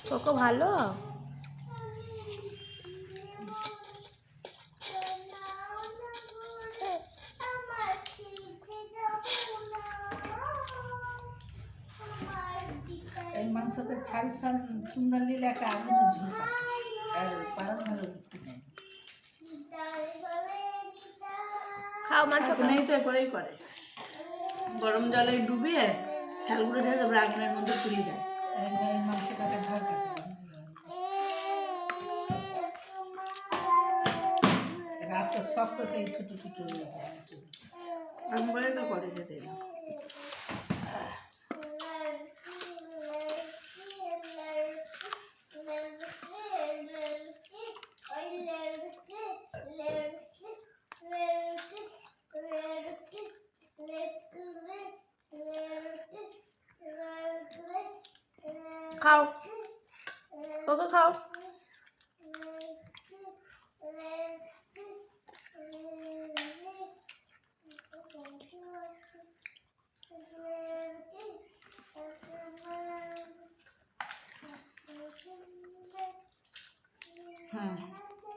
Cocoa ভালো। এই মাংসতে ছাল ছাল সুন্দর নিলে একটা আগুনের ঝোল আর পারন ভালো নেই। খাও মাংস নেই তো করেই করে গরম জলে ডুবিয়ে ছালগুলো ছেড়ে তারপরে আগুনের মধ্যে তুলে দেয়। এই মাংসটাকে ঝোল রাত শক্ত সেই ছোটো ছোটো আমি বলে তো করে যেতে না। খাও কোকো খাও। হুম